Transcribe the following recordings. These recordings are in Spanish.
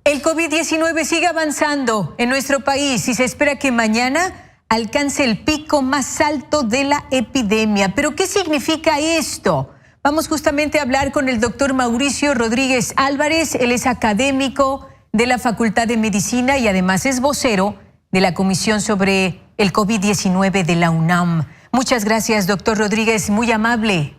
El COVID-19 sigue avanzando en nuestro país y se espera que mañana alcance el pico más alto de la epidemia. ¿Pero qué significa esto? Vamos justamente a hablar con el doctor Mauricio Rodríguez Álvarez. Él es académico de la Facultad de Medicina y además es vocero de la Comisión sobre el COVID-19 de la UNAM. Muchas gracias, doctor Rodríguez, muy amable.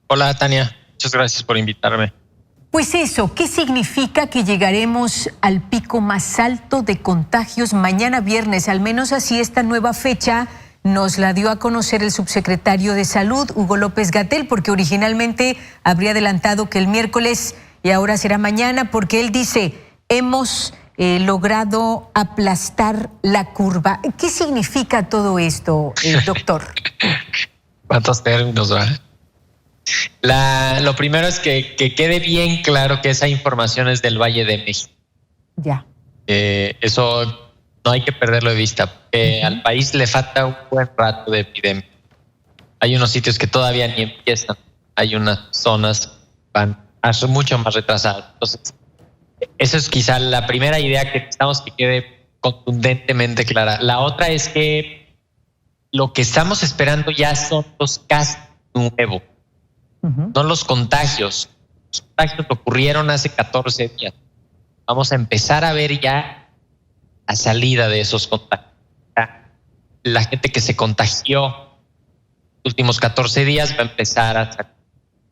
Hola, Tania. Muchas gracias por invitarme. Pues eso, ¿qué significa que llegaremos al pico más alto de contagios mañana viernes? Al menos así esta nueva fecha nos la dio a conocer el subsecretario de Salud, Hugo López-Gatell, porque originalmente habría adelantado que el miércoles y ahora será mañana, porque él dice, hemos logrado aplastar la curva. ¿Qué significa todo esto, doctor? ¿Cuántos términos, verdad? Lo primero es que quede bien claro que esa información es del Valle de México. Ya. Eso no hay que perderlo de vista. Al país le falta un buen rato de epidemia. Hay unos sitios que todavía ni empiezan. Hay unas zonas que van a ser mucho más retrasadas. Entonces, eso es quizá la primera idea que necesitamos que quede contundentemente clara. La otra es que lo que estamos esperando ya son los casos nuevos. No los contagios. Los contagios ocurrieron hace 14 días. Vamos a empezar a ver ya la salida de esos contagios. La gente que se contagió los últimos 14 días va a empezar a salir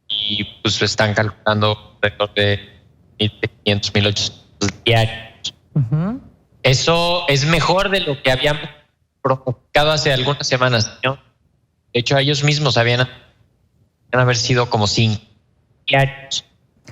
y pues están calculando alrededor de 1.500, 1.800 diarios. Eso es mejor de lo que habían pronosticado hace algunas semanas, ¿no? De hecho, ellos mismos habían haber sido como 5 diarios,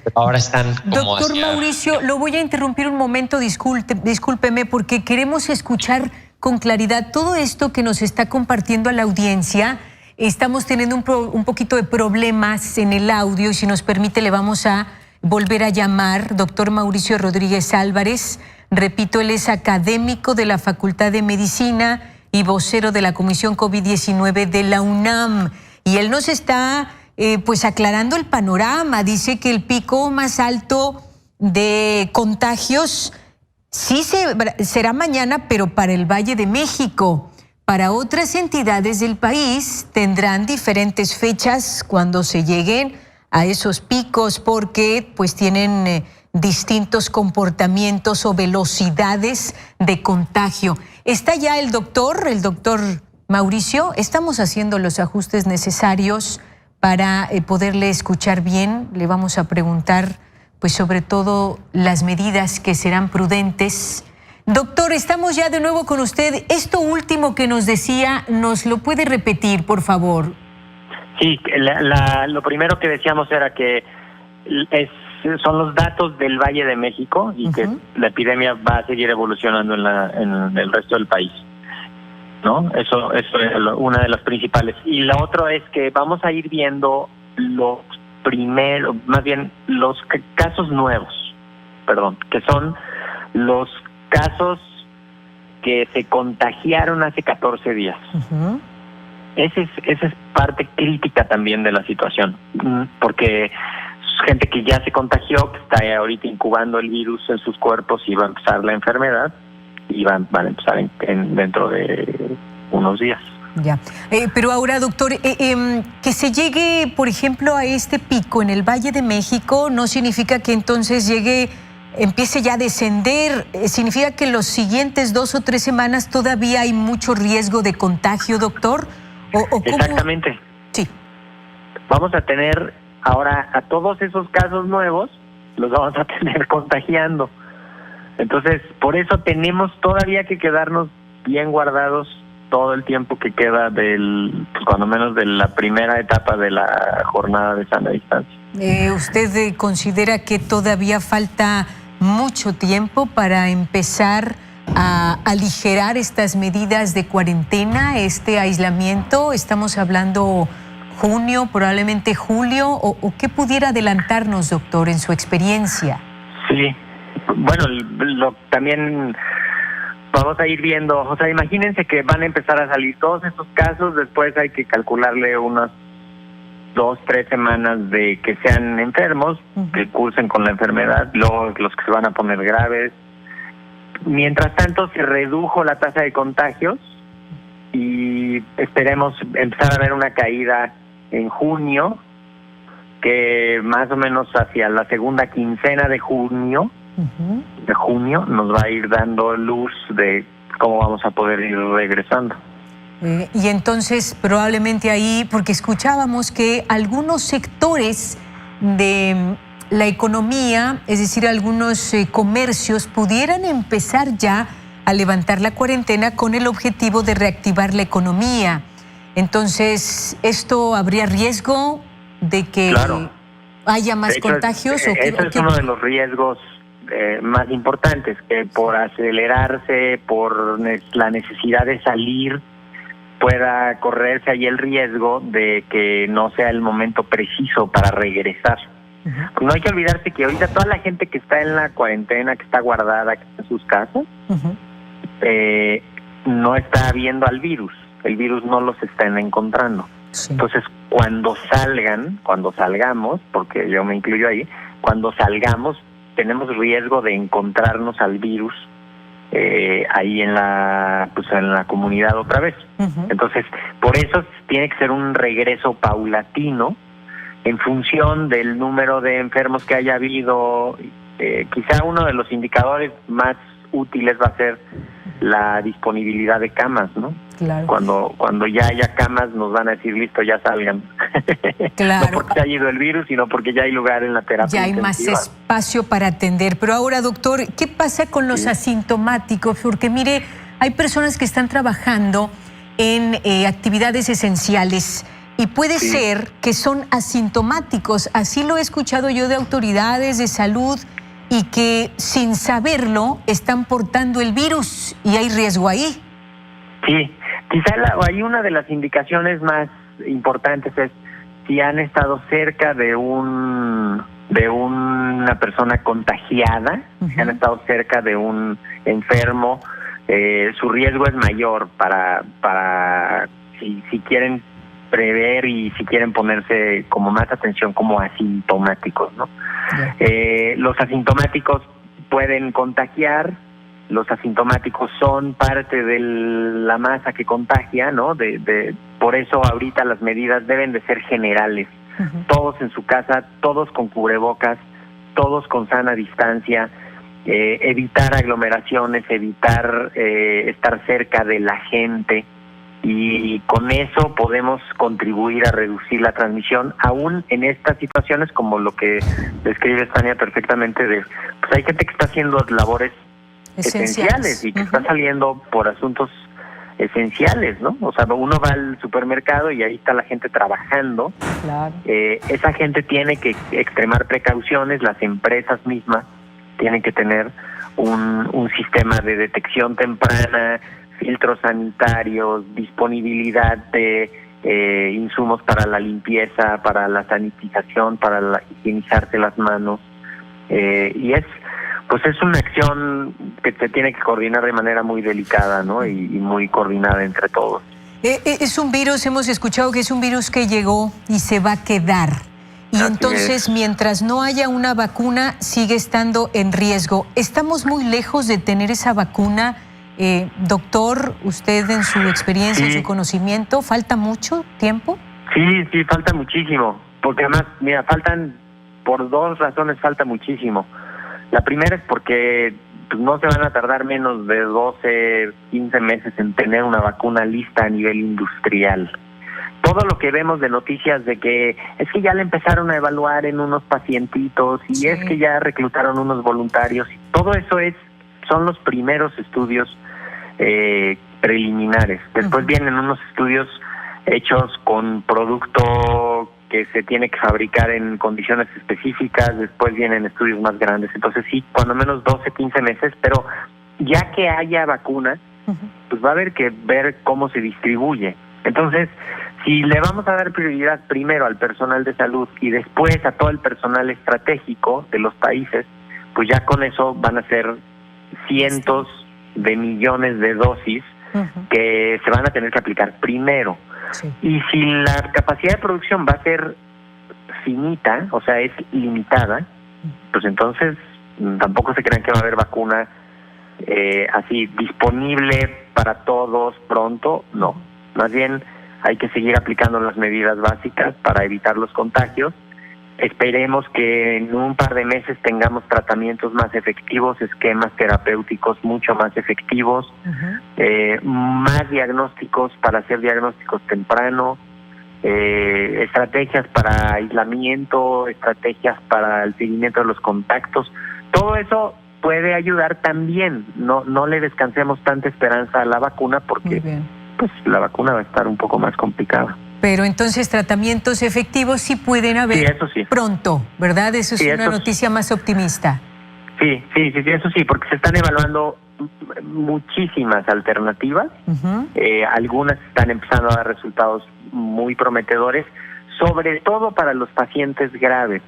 pero ahora están como Doctor Mauricio, lo voy a interrumpir un momento, discúlpeme, porque queremos escuchar con claridad todo esto que nos está compartiendo a la audiencia. Estamos teniendo un poquito de problemas en el audio y si nos permite le vamos a volver a llamar. Doctor Mauricio Rodríguez Álvarez, repito, él es académico de la Facultad de Medicina y vocero de la Comisión COVID-19 de la UNAM. Y él nos está pues aclarando el panorama. Dice que el pico más alto de contagios sí será mañana, pero para el Valle de México. Para otras entidades del país tendrán diferentes fechas cuando se lleguen a esos picos porque pues tienen distintos comportamientos o velocidades de contagio. ¿Está ya el doctor Mauricio? Estamos haciendo los ajustes necesarios para poderle escuchar bien. Le vamos a preguntar pues sobre todo las medidas que serán prudentes. Doctor, estamos ya de nuevo con usted. Esto último que nos decía, ¿nos lo puede repetir, por favor? Sí, lo primero que decíamos era que son los datos del Valle de México y que la epidemia va a seguir evolucionando en el resto del país, ¿no? Eso es una de las principales. Y la otra es que vamos a ir viendo los casos nuevos, que son los casos que se contagiaron hace 14 días. Esa es parte crítica también de la situación, porque gente que ya se contagió, que está ahorita incubando el virus en sus cuerpos y va a empezar la enfermedad y van a empezar dentro de unos días. Ya, pero ahora, doctor, que se llegue, por ejemplo, a este pico en el Valle de México no significa que entonces empiece ya a descender. ¿Significa que en los siguientes 2 o 3 semanas todavía hay mucho riesgo de contagio, doctor? ¿O cómo? Exactamente. Sí. Vamos a tener ahora a todos esos casos nuevos, los vamos a tener contagiando. Entonces, por eso tenemos todavía que quedarnos bien guardados todo el tiempo que queda cuando menos de la primera etapa de la jornada de sana distancia. ¿Usted considera que todavía falta mucho tiempo para empezar a aligerar estas medidas de cuarentena, este aislamiento? ¿Estamos hablando junio, probablemente julio? ¿O qué pudiera adelantarnos, doctor, en su experiencia? Sí, bueno, también vamos a ir viendo, o sea, imagínense que van a empezar a salir todos estos casos, después hay que calcularle unas 2, 3 semanas de que sean enfermos, que cursen con la enfermedad, luego los que se van a poner graves. Mientras tanto, se redujo la tasa de contagios y esperemos empezar a ver una caída en junio, que más o menos hacia la segunda quincena de junio, nos va a ir dando luz de cómo vamos a poder ir regresando. Y entonces probablemente ahí, porque escuchábamos que algunos sectores de la economía, es decir, algunos comercios pudieran empezar ya a levantar la cuarentena con el objetivo de reactivar la economía. Entonces, ¿esto habría riesgo de que haya más contagios? Eso es uno de los riesgos más importantes, que por acelerarse, por la necesidad de salir, pueda correrse ahí el riesgo de que no sea el momento preciso para regresar. Pues no hay que olvidarse que ahorita toda la gente que está en la cuarentena, que está guardada, que está en sus casas, no está viendo al virus. El virus no los está encontrando. Sí. Entonces, cuando salgamos, porque yo me incluyo ahí, cuando salgamos tenemos riesgo de encontrarnos al virus ahí en la comunidad otra vez. Entonces, por eso tiene que ser un regreso paulatino en función del número de enfermos que haya habido. Quizá uno de los indicadores más útiles va a ser la disponibilidad de camas, ¿no? Claro. Cuando ya haya camas nos van a decir, listo, ya salgan. Claro. No porque se haya ido el virus, sino porque ya hay lugar en la terapia ya hay intensiva. más espacio para atender. Pero ahora, doctor, ¿qué pasa con los asintomáticos? Porque mire, hay personas que están trabajando en actividades esenciales y puede ser que son asintomáticos. Así lo he escuchado yo de autoridades de salud, y que sin saberlo están portando el virus y hay riesgo ahí. Sí, quizá hay una de las indicaciones más importantes es si han estado cerca de una persona contagiada, si han estado cerca de un enfermo, su riesgo es mayor para si quieren prever y si quieren ponerse como más atención como asintomáticos, ¿no? Los asintomáticos pueden contagiar, los asintomáticos son parte de la masa que contagia, ¿no? Por eso ahorita las medidas deben de ser generales. Todos en su casa, todos con cubrebocas, todos con sana distancia, evitar aglomeraciones, evitar estar cerca de la gente. Y con eso podemos contribuir a reducir la transmisión, aún en estas situaciones como lo que describe Tania perfectamente, pues hay gente que está haciendo labores esenciales y que está saliendo por asuntos esenciales, ¿no? O sea, uno va al supermercado y ahí está la gente trabajando. Claro. Esa gente tiene que extremar precauciones, las empresas mismas tienen que tener un sistema de detección temprana, filtros sanitarios, disponibilidad de insumos para la limpieza, para la sanitización, para higienizarse las manos. Y es una acción que se tiene que coordinar de manera muy delicada, ¿no? Y muy coordinada entre todos. Es un virus, hemos escuchado que es un virus que llegó y se va a quedar. Y así entonces, mientras no haya una vacuna, sigue estando en riesgo. ¿Estamos muy lejos de tener esa vacuna? Doctor, usted en su experiencia, en su conocimiento, ¿falta mucho tiempo? Sí, falta muchísimo, porque además, mira, por 2 razones falta muchísimo. La primera es porque no se van a tardar menos de 12, 15 meses en tener una vacuna lista a nivel industrial. Todo lo que vemos de noticias de que es que ya la empezaron a evaluar en unos pacientitos y es que ya reclutaron unos voluntarios, todo eso son los primeros estudios preliminares. Después vienen unos estudios hechos con producto que se tiene que fabricar en condiciones específicas, después vienen estudios más grandes. Entonces sí, cuando menos 12, 15 meses, pero ya que haya vacuna, pues va a haber que ver cómo se distribuye. Entonces, si le vamos a dar prioridad primero al personal de salud y después a todo el personal estratégico de los países, pues ya con eso van a ser cientos de millones de dosis que se van a tener que aplicar primero. Y si la capacidad de producción va a ser finita, o sea, es limitada, pues entonces tampoco se crean que va a haber vacuna así disponible para todos pronto, no. Más bien hay que seguir aplicando las medidas básicas para evitar los contagios. Esperemos que en un par de meses tengamos tratamientos más efectivos, esquemas terapéuticos mucho más efectivos, más diagnósticos para hacer diagnósticos temprano, estrategias para aislamiento, estrategias para el seguimiento de los contactos. Todo eso puede ayudar también. No le descansemos tanta esperanza a la vacuna porque pues la vacuna va a estar un poco más complicada. Pero entonces tratamientos efectivos sí pueden haber, sí, eso sí, pronto, ¿verdad? Eso es sí, una noticia más optimista. Sí, eso sí, porque se están evaluando muchísimas alternativas. Algunas están empezando a dar resultados muy prometedores, sobre todo para los pacientes graves,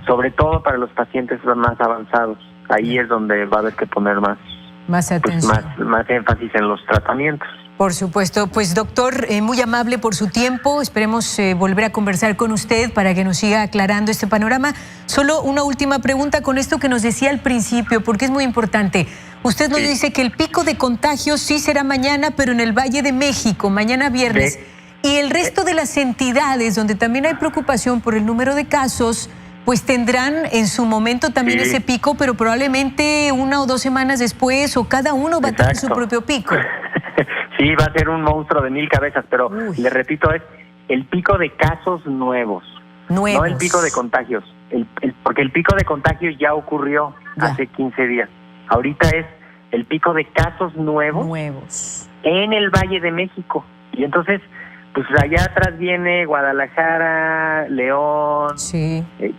sobre todo para los pacientes más avanzados. Ahí es donde va a haber que poner más atención, más énfasis en los tratamientos. Por supuesto. Pues doctor, muy amable por su tiempo. Esperemos volver a conversar con usted para que nos siga aclarando este panorama. Solo una última pregunta con esto que nos decía al principio, porque es muy importante. Usted nos dice que el pico de contagios sí será mañana, pero en el Valle de México, mañana viernes. Y el resto de las entidades donde también hay preocupación por el número de casos, pues tendrán en su momento también ese pico, pero probablemente 1 o 2 semanas después, o cada uno va a tener su propio pico. Sí, va a ser un monstruo de 1000 cabezas, pero le repito, es el pico de casos nuevos. No el pico de contagios, porque el pico de contagios ya ocurrió hace 15 días. Ahorita es el pico de casos nuevos en el Valle de México. Y entonces, pues allá atrás viene Guadalajara, León,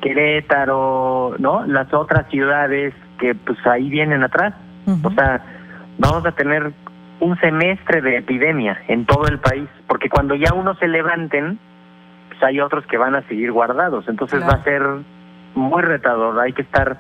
Querétaro, ¿no? Las otras ciudades que pues ahí vienen atrás. O sea, vamos a tener un semestre de epidemia en todo el país, porque cuando ya unos se levanten, pues hay otros que van a seguir guardados. Entonces va a ser muy retador. Hay que estar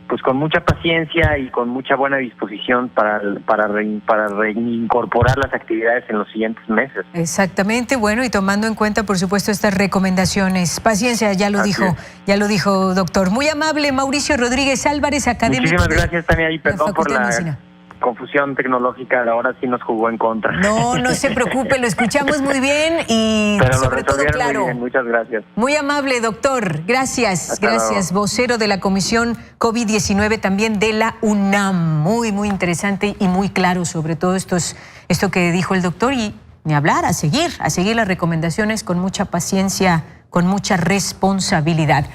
pues con mucha paciencia y con mucha buena disposición para reincorporar las actividades en los siguientes meses. Exactamente, bueno, y tomando en cuenta, por supuesto, estas recomendaciones. Paciencia, ya lo dijo, doctor. Muy amable, Mauricio Rodríguez Álvarez, académico. Muchísimas gracias, Tania, y perdón por la confusión tecnológica, ahora sí nos jugó en contra. No se preocupe, lo escuchamos muy bien y pero sobre todo claro. Muy bien, muchas gracias. Muy amable, doctor. Gracias. Gracias, vocero de la Comisión COVID-19 también de la UNAM. Muy interesante y muy claro sobre todo esto que dijo el doctor, y ni hablar, a seguir las recomendaciones con mucha paciencia, con mucha responsabilidad.